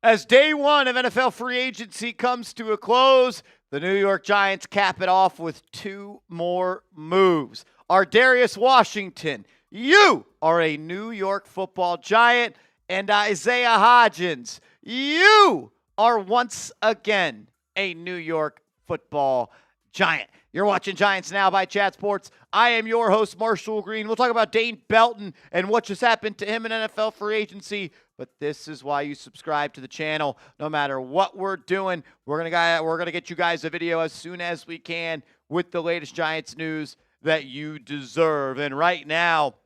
As day one of NFL free agency comes to a close, the New York Giants cap it off with two more moves. Ar'Darius Washington, you are a New York football Giant, and Isaiah Hodgins, you are once again a New York football Giant. You're watching Giants Now by Chat Sports. I am your host, Marshall Green. We'll talk about Dane Belton and what just happened to him in NFL free agency. But this is why you subscribe to the channel. No matter what we're doing, we're gonna get you guys a video as soon as we can with the latest Giants news that you deserve. And right now,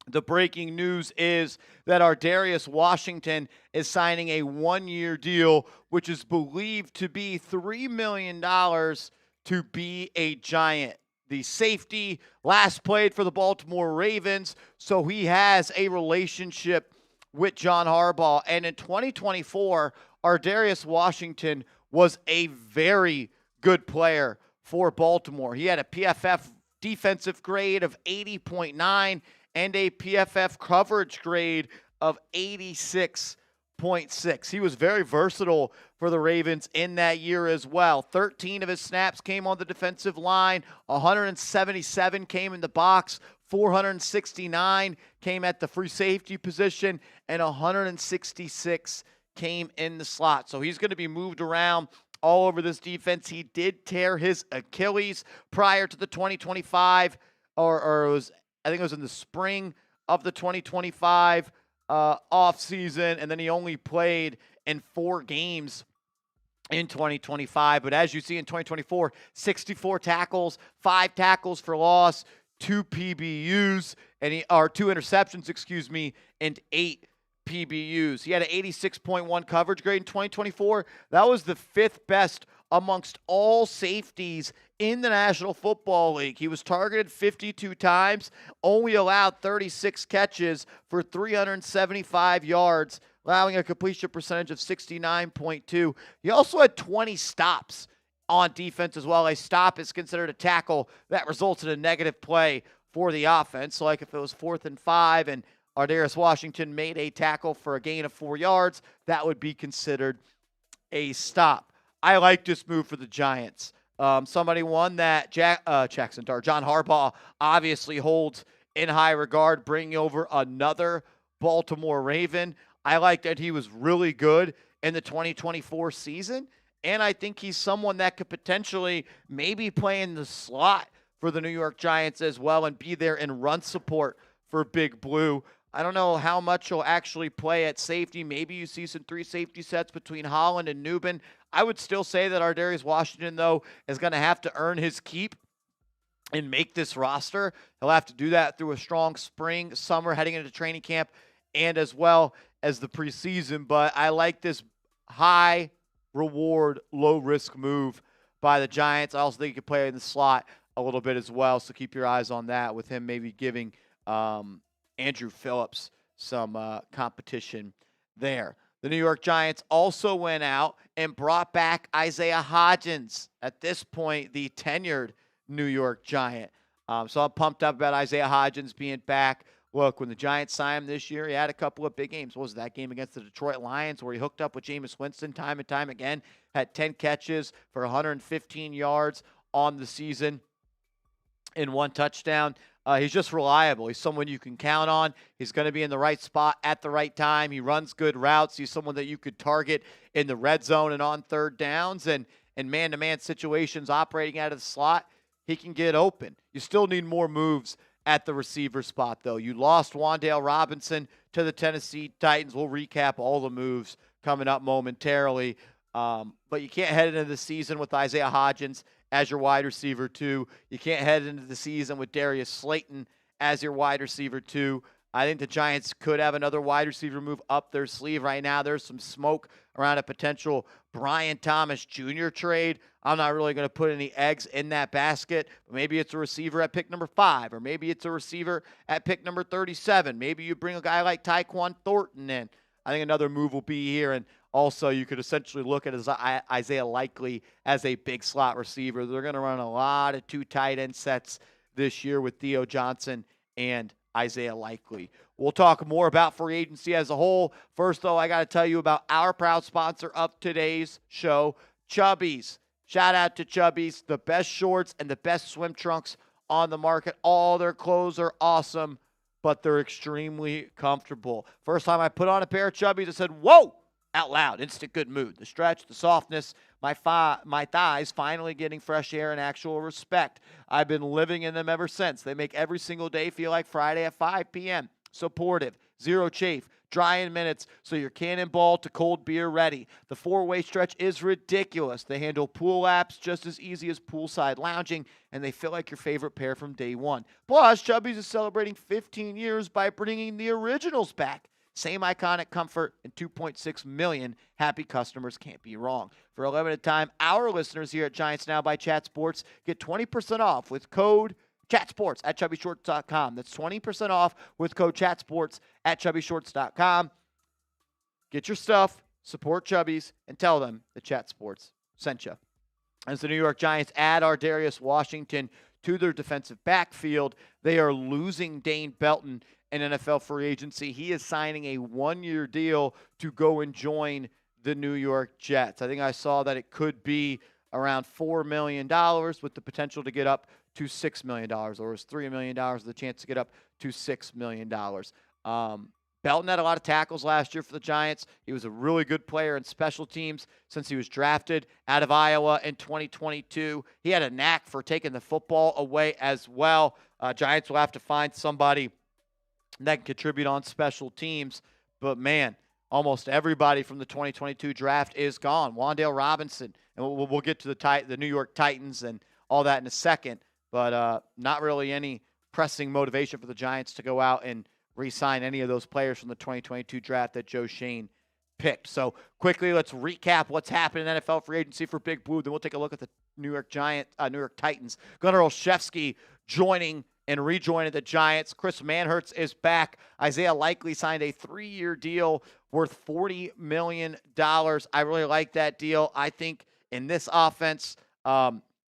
the breaking news is that Ar'Darius Washington is signing a one-year deal, which is believed to be $3 million to be a Giant. The safety last played for the Baltimore Ravens, so he has a relationship with John Harbaugh. And in 2024, Ar'Darius Washington was a very good player for Baltimore. He had a PFF defensive grade of 80.9 and a PFF coverage grade of 86.6. He was very versatile for the Ravens in that year as well. 13 of his snaps came on the defensive line, 177 came in the box, 469 came at the free safety position, and 166 came in the slot. So he's going to be moved around all over this defense. He did tear his Achilles prior to the 2025, I think it was in the spring of the 2025 offseason, and then he only played in 4 games in 2025. But as you see in 2024, 64 tackles, 5 tackles for loss, 2 PBUs, and 2 interceptions, and 8 PBUs. He had an 86.1 coverage grade in 2024. That was the 5th best amongst all safeties in the National Football League. He was targeted 52 times, only allowed 36 catches for 375 yards, allowing a completion percentage of 69.2. He also had 20 stops on defense as well. A stop is considered a tackle that results in a negative play for the offense. So like if it was 4th and 5 and Ar'Darius Washington made a tackle for a gain of 4 yards, that would be considered a stop. I like this move for the Giants. Somebody one that John Harbaugh obviously holds in high regard, bringing over another Baltimore Raven. I like that he was really good in the 2024 season, and I think he's someone that could potentially maybe play in the slot for the New York Giants as well and be there in run support for Big Blue. I don't know how much he'll actually play at safety. Maybe you see some 3 safety sets between Holland and Newbin. I would still say that Ar'Darius Washington, though, is going to have to earn his keep and make this roster. He'll have to do that through a strong spring, summer, heading into training camp, and as well as the preseason. But I like this high reward, low risk move by the Giants. I also think he could play in the slot a little bit as well, so keep your eyes on that with him maybe giving Andrew Phillips some competition there. The New York Giants also went out and brought back Isaiah Hodgins, at this point the tenured New York Giant. So I'm pumped up about Isaiah Hodgins being back. Look, when the Giants signed him this year, he had a couple of big games. What was that game against the Detroit Lions where he hooked up with Jameis Winston time and time again, had 10 catches for 115 yards on the season in 1 touchdown. He's just reliable. He's someone you can count on. He's going to be in the right spot at the right time. He runs good routes. He's someone that you could target in the red zone and on 3rd downs and man-to-man situations operating out of the slot. He can get open. You still need more moves at the receiver spot, though. You lost Wan'Dale Robinson to the Tennessee Titans. We'll recap all the moves coming up momentarily. But you can't head into the season with Isaiah Hodgins as your wide receiver 2. You can't head into the season with Darius Slayton as your wide receiver 2. I think the Giants could have another wide receiver move up their sleeve right now. There's some smoke around a potential Brian Thomas Jr. trade. I'm not really going to put any eggs in that basket. Maybe it's a receiver at pick number 5, or maybe it's a receiver at pick number 37. Maybe you bring a guy like Tyquan Thornton in. I think another move will be here, and also you could essentially look at Isaiah Likely as a big slot receiver. They're going to run a lot of 2 tight end sets this year with Theo Johnson and Isaiah Likely. We'll talk more about free agency as a whole. First, though, I got to tell you about our proud sponsor of today's show, Chubbies. Shout out to Chubbies, the best shorts and the best swim trunks on the market. All their clothes are awesome, but they're extremely comfortable. First time I put on a pair of Chubbies, I said, whoa, out loud. Instant good mood. The stretch, the softness, my thighs finally getting fresh air and actual respect. I've been living in them ever since. They make every single day feel like Friday at 5 p.m. Supportive, zero chafe, dry in minutes, so you're cannonball to cold beer ready. The four-way stretch is ridiculous. They handle pool apps just as easy as poolside lounging, and they feel like your favorite pair from day one. Plus, Chubbies is celebrating 15 years by bringing the originals back. Same iconic comfort, and 2.6 million happy customers. Can't be wrong. For a limited time, our listeners here at Giants Now by Chat Sports get 20% off with code ChatSports at ChubbyShorts.com. That's 20% off with code ChatSports at ChubbyShorts.com. Get your stuff, support Chubbies, and tell them that Chat Sports sent you. As the New York Giants add Ar'Darius Washington to their defensive backfield, they are losing Dane Belton in NFL free agency. He is signing a one-year deal to go and join the New York Jets. I think I saw that it could be around $4 million with the potential to get up to $6 million, or it was $3 million with the chance to get up to $6 million. Belton had a lot of tackles last year for the Giants. He was a really good player in special teams since he was drafted out of Iowa in 2022. He had a knack for taking the football away as well. Giants will have to find somebody that can contribute on special teams. But, man, almost everybody from the 2022 draft is gone. Wan'Dale Robinson, and we'll get to the New York Titans and all that in a second. But not really any pressing motivation for the Giants to go out and re-sign any of those players from the 2022 draft that Joe Schoen picked. So quickly, let's recap what's happened in NFL free agency for Big Blue. Then we'll take a look at the New York Titans. Gunnar Olszewski joining and rejoining the Giants. Chris Manhertz is back. Isaiah Likely signed a 3-year deal worth $40 million. I really like that deal. I think in this offense,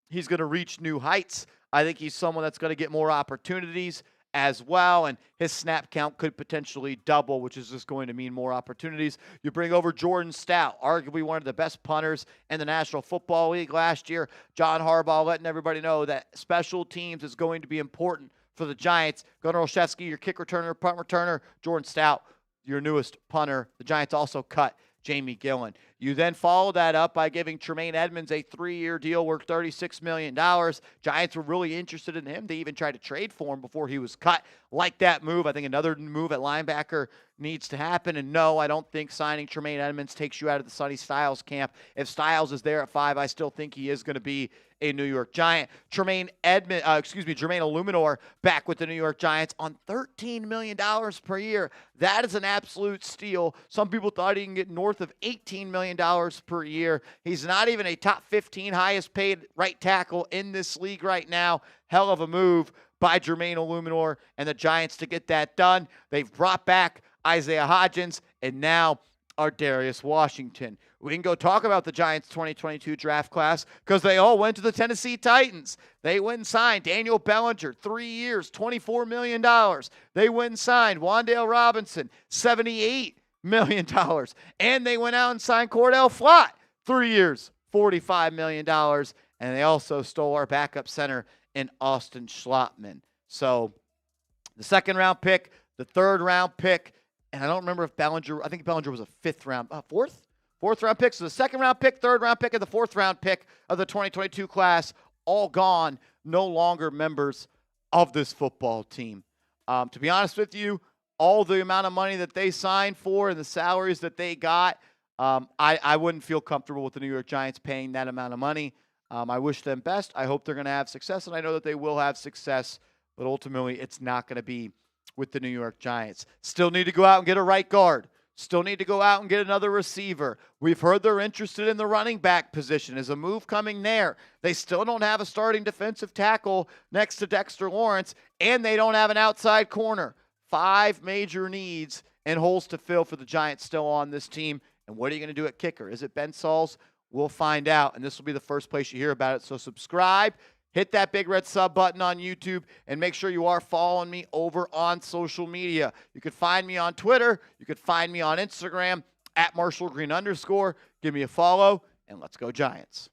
he's going to reach new heights. I think he's someone that's going to get more opportunities as well, and his snap count could potentially double, which is just going to mean more opportunities. You bring over Jordan Stout, arguably one of the best punters in the National Football League last year. John Harbaugh letting everybody know that special teams is going to be important for the Giants. Gunnar Olszewski, your kick returner, punt returner. Jordan Stout, your newest punter. The Giants also cut Jamie Gillen. You then follow that up by giving Tremaine Edmonds a 3-year deal worth $36 million. Giants were really interested in him. They even tried to trade for him before he was cut. Like that move. I think another move at linebacker needs to happen. And no, I don't think signing Tremaine Edmonds takes you out of the Sonny Styles camp. If Styles is there at 5, I still think he is going to be a New York Giant. Jermaine Illuminor back with the New York Giants on $13 million per year. That is an absolute steal. Some people thought he can get north of $18 million per year. He's not even a top 15 highest paid right tackle in this league right now. Hell of a move by Jermaine Illuminor and the Giants to get that done. They've brought back Isaiah Hodgins and now Ar'Darius Washington. We can go talk about the Giants' 2022 draft class because they all went to the Tennessee Titans. They went and signed Daniel Bellinger, 3 years, $24 million. They went and signed Wan'Dale Robinson, $78 million. And they went out and signed Cordell Flott, 3 years, $45 million. And they also stole our backup center in Austin Schlottman. So the second-round pick, the third-round pick, and I don't remember if I think Bellinger was a fourth-round pick. So the second-round pick, third-round pick, and the fourth-round pick of the 2022 class, all gone, no longer members of this football team. To be honest with you, all the amount of money that they signed for and the salaries that they got, I wouldn't feel comfortable with the New York Giants paying that amount of money. I wish them best. I hope they're going to have success, and I know that they will have success, but ultimately it's not going to be with the New York Giants. Still need to go out and get a right guard. Still need to go out and get another receiver. We've heard they're interested in the running back position. Is a move coming there? They still don't have a starting defensive tackle next to Dexter Lawrence, and they don't have an outside corner. 5 major needs and holes to fill for the Giants still on this team. And what are you going to do at kicker? Is it Ben Sauls? We'll find out, and this will be the first place you hear about it. So subscribe, hit that big red sub button on YouTube, and make sure you are following me over on social media. You can find me on Twitter. You can find me on Instagram at @MarshallGreen_. Give me a follow, and let's go Giants.